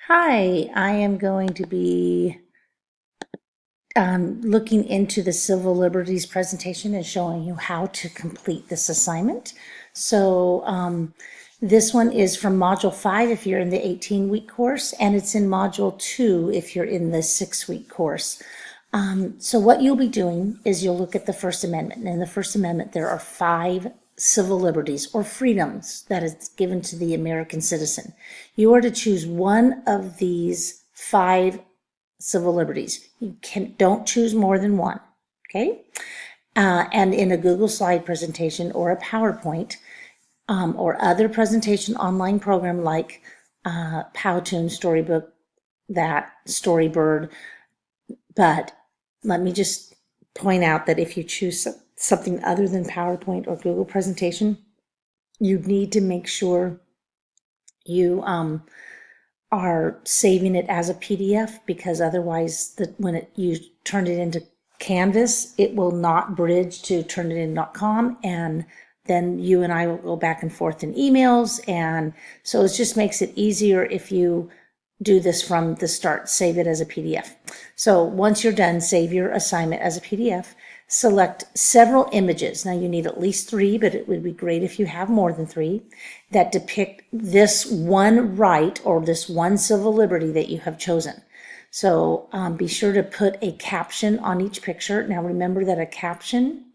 Hi, I am going to be looking into the civil liberties presentation and showing you how to complete this assignment. So this one is from Module 5 if you're in the 18-week course, and it's in Module 2 if you're in the 6-week course. So what you'll be doing is you'll look at the First Amendment. And in the First Amendment, there are 5 civil liberties or freedoms that is given to the American citizen. You are to choose one of these 5 civil liberties. You don't choose more than one, okay? And in a Google slide presentation or a PowerPoint or other presentation online program like Powtoon, Storybook, that Storybird. But let me just point out that if you choose something other than PowerPoint or Google presentation, you need to make sure you are saving it as a PDF, because otherwise when you turn it into Canvas, it will not bridge to Turnitin.com, and then you and I will go back and forth in emails. And so it just makes it easier if you do this from the start. Save it as a PDF. So once you're done, save your assignment as a PDF. Select several images. Now you need at least 3, but it would be great if you have more than 3 that depict this one right or this one civil liberty that you have chosen. So be sure to put a caption on each picture. Now remember that a caption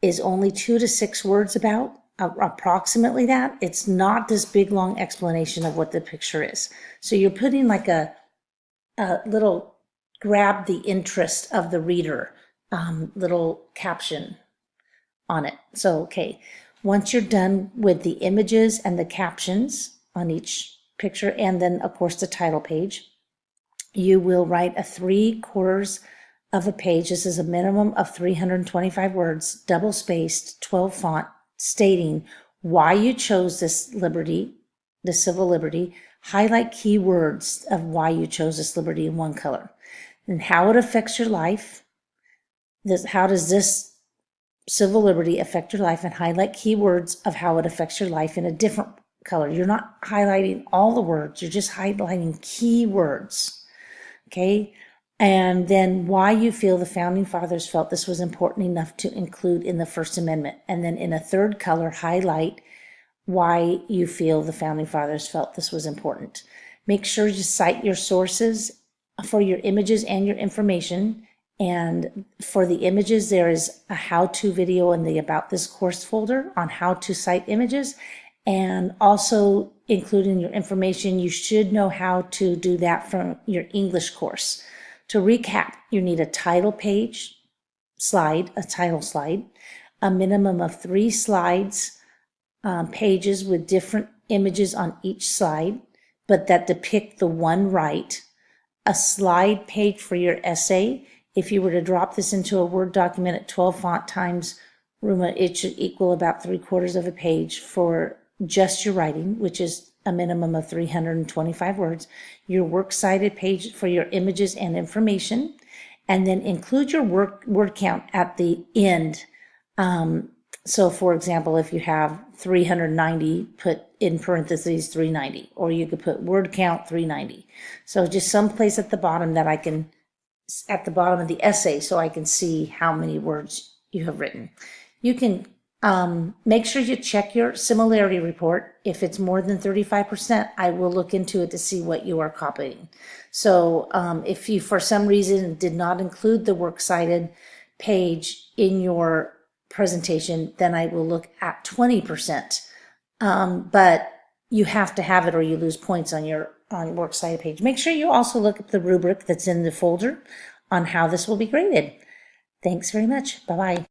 is only 2 to 6 words about, approximately that. It's not this big long explanation of what the picture is. So you're putting like a little grab the interest of the reader little caption on it. So, okay, once you're done with the images and the captions on each picture, and then of course the title page, you will write a 3/4 of a page. This is a minimum of 325 words, double spaced, 12 font, stating why you chose this liberty, the civil liberty. Highlight key words of why you chose this liberty in one color, and how it affects your life. How does this civil liberty affect your life, and highlight keywords of how it affects your life in a different color. You're not highlighting all the words, you're just highlighting keywords, okay? And then why you feel the Founding Fathers felt this was important enough to include in the First Amendment. And then in a third color, highlight why you feel the Founding Fathers felt this was important. Make sure you cite your sources for your images and your information. And for the images, there is a how-to video in the About This Course folder on how to cite images. And also including your information, you should know how to do that from your English course. To recap, you need a title page slide, a title slide, a minimum of 3 slides, pages with different images on each slide, but that depict the one right, a slide page for your essay. If you were to drop this into a Word document at 12 font times Rooma, it should equal about 3/4 of a page for just your writing, which is a minimum of 325 words. Your works cited page for your images and information, and then include your word count at the end. So for example, if you have 390, put in parentheses 390, or you could put word count 390. So just someplace at the bottom that I can, at the bottom of the essay, so I can see how many words you have written. You can make sure you check your similarity report. If it's more than 35%, I will look into it to see what you are copying. So if you, for some reason, did not include the works cited page in your presentation, then I will look at 20%. But you have to have it or you lose points on your works cited page. Make sure you also look at the rubric that's in the folder on how this will be graded. Thanks very much. Bye-bye.